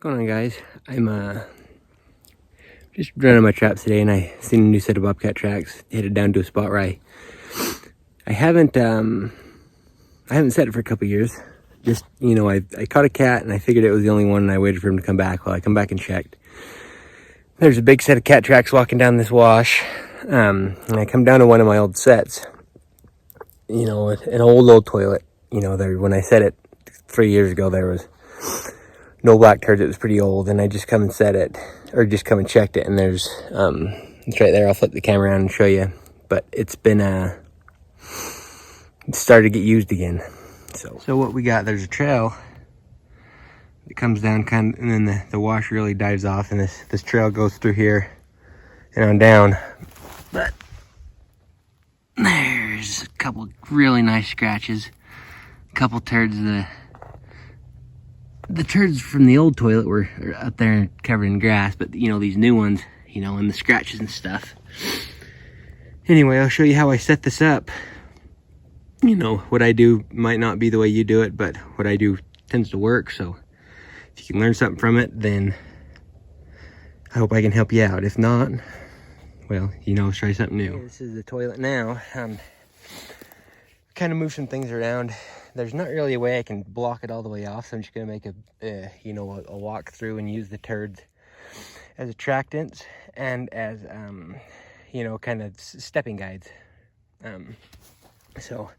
Going on, guys? I'm just running my traps today, and I seen a new set of bobcat tracks. Headed down to a spot where I haven't set it for a couple years. Just, I caught a cat and I figured it was the only one, and I waited for him to come back. Well, I come back and checked. There's a big set of cat tracks walking down this wash. And I come down to one of my old sets. An old toilet. When I set it 3 years ago, there was no black turds. It was pretty old, and I just come and set it, or just come and checked it, and there's it's right there. I'll flip the camera around and show you, but it's been it started to get used again. So what we got, there's a trail that comes down and then the wash really dives off, and this trail goes through here and on down. But there's a couple really nice scratches, a couple turds. The turds from the old toilet were up there covered in grass, but these new ones, and the scratches and stuff. Anyway, I'll show you how I set this up. What I do might not be the way you do it, but what I do tends to work. So if you can learn something from it, then I hope I can help you out. If not, well, try something new. This is the toilet now. Kind of move some things around. There's not really a way I can block it all the way off, so I'm just gonna make a walk through and use the turds as attractants and as kind of stepping guides. So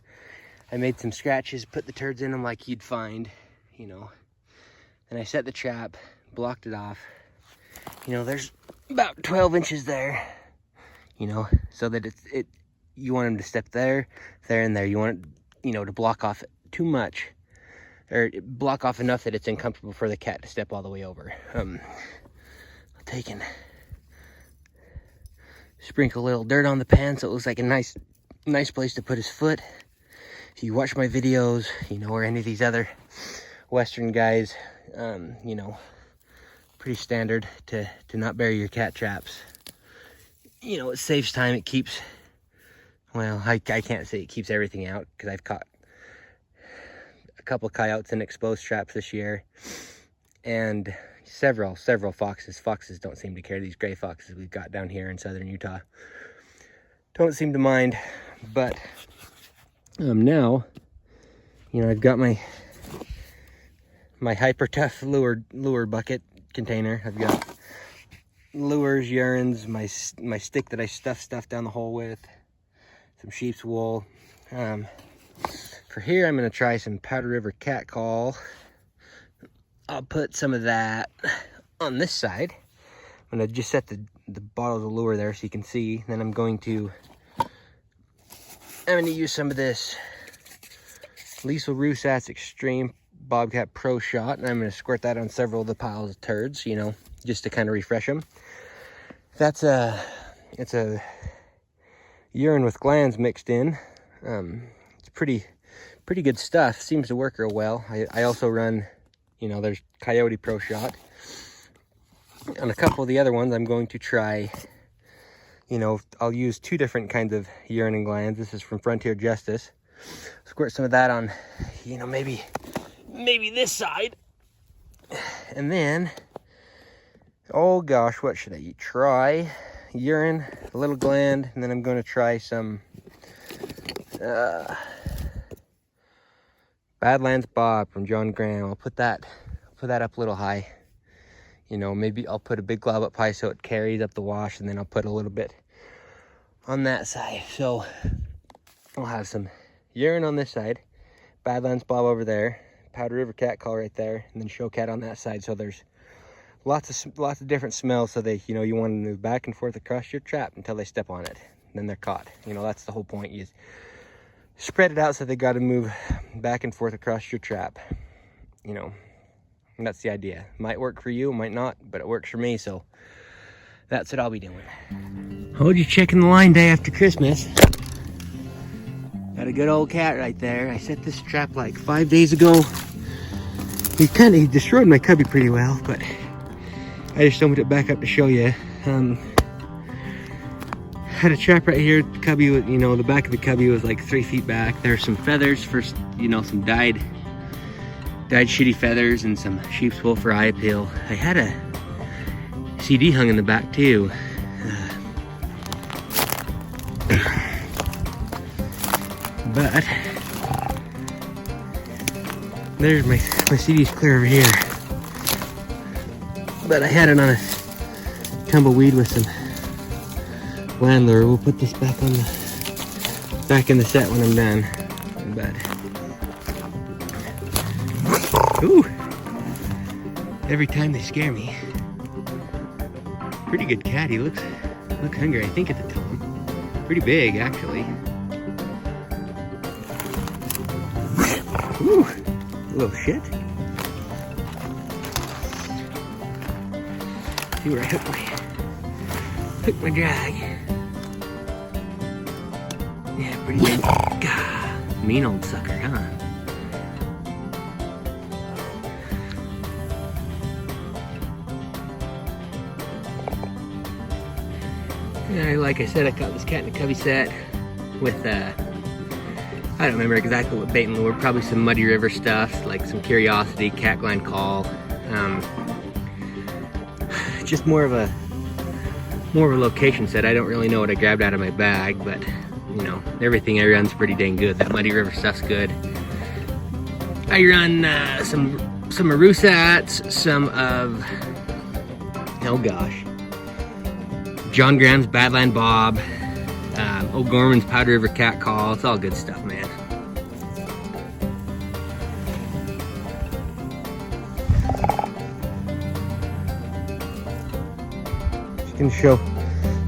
I made some scratches, put the turds in them like you'd find, and I set the trap, blocked it off. There's about 12 inches there, so that you want them to step there, and there. You want it, to block off too much, or block off enough that it's uncomfortable for the cat to step all the way over. Sprinkle a little dirt on the pan so it looks like a nice place to put his foot. If you watch my videos, or any of these other Western guys, pretty standard to not bury your cat traps. It saves time. It keeps, well, I can't say it keeps everything out, because I've caught a couple coyotes in exposed traps this year, and several foxes. Foxes don't seem to care. These gray foxes we've got down here in southern Utah don't seem to mind. But now, I've got my hyper tough lure bucket container. I've got lures, urines, my stick that I stuff down the hole with, some sheep's wool. For here, I'm going to try some Powder River cat call. I'll put some of that on this side. I'm going to just set the bottles of lure there so you can see. Then I'm going to use some of this Liesl Rusat's Extreme Bobcat Pro Shot, and I'm going to squirt that on several of the piles of turds, just to kind of refresh them. It's a urine with glands mixed in. It's pretty good stuff. Seems to work real well. I also run, there's Coyote Pro Shot. On a couple of the other ones, I'm going to try, I'll use two different kinds of urine and glands. This is from Frontier Justice. Squirt some of that on, maybe this side. And then, oh gosh, what should I try? Urine, a little gland, and then I'm going to try some Badlands Bob from John Graham. I'll put that up a little high. Maybe I'll put a big glob up high so it carries up the wash, and then I'll put a little bit on that side. So I'll have some urine on this side, Badlands Bob over there, Powder River cat call right there, and then show cat on that side. So there's lots of different smells, so they you want to move back and forth across your trap until they step on it. Then they're caught. That's the whole point. You spread it out so they got to move back and forth across your trap. And that's the idea. Might work for you, might not, but it works for me, so that's what I'll be doing. Hold you checking the line day after Christmas. Got a good old cat right there. I set this trap like 5 days ago. He destroyed my cubby pretty well, but I just opened it back up to show you. Had a trap right here. The cubby was, the back of the cubby was like 3 feet back. There's some feathers for, some dyed Dyed shitty feathers and some sheep's wool for eye appeal. I had a CD hung in the back too. But there's my CD's clear over here. But I had it on a tumbleweed with some landlure. We'll put this back on back in the set when I'm done. But ooh, every time they scare me. Pretty good cat. He looks hungry. I think it's a tom. Pretty big actually. Ooh, little shit. See where I hook my drag. Yeah, pretty big. God, mean old sucker, huh? Yeah, like I said, I caught this cat in a cubby set with I don't remember exactly what bait and lure, probably some Muddy River stuff, like some Curiosity, Catgline Call. Just more of a location set. I don't really know what I grabbed out of my bag, but you know, everything I run's pretty dang good. That Muddy River stuff's good. I run some Arusats, some of, oh gosh, John Graham's Badland Bob, O'Gorman's Powder River Cat Call. It's all good stuff, man. Just gonna show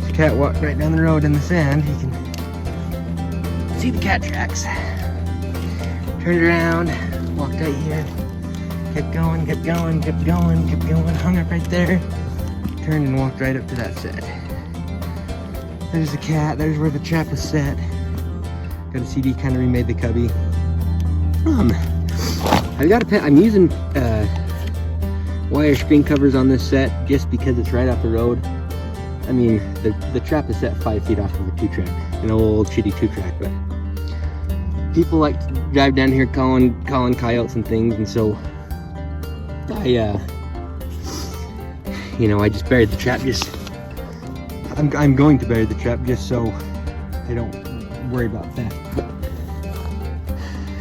the cat walked right down the road in the sand. You can see the cat tracks. Turned around, walked right here, kept going, kept going, kept going, kept going, hung up right there, turned and walked right up to that set. There's the cat, there's where the trap was set. Got a CD, kind of remade the cubby. I've got a pet, I'm using wire screen covers on this set just because it's right off the road. I mean, the trap is set 5 feet off of a 2-track, an old shitty 2-track, but people like to drive down here calling coyotes and things, and so I, you know, I just buried the trap I'm going to bury the trap just so I don't worry about that. But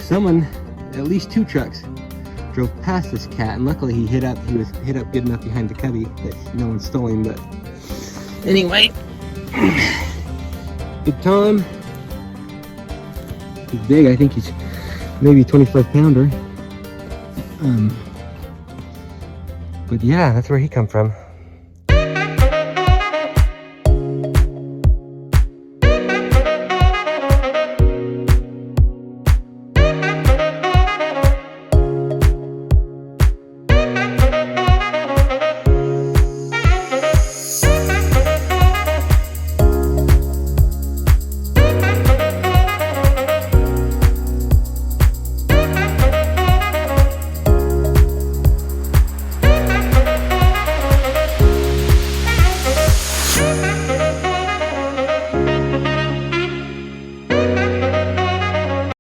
someone, at least 2 trucks, drove past this cat, and luckily he was hid up good enough behind the cubby that no one stole him. But anyway, big Tom. He's big. I think he's maybe 25-pounder. But yeah, that's where he come from.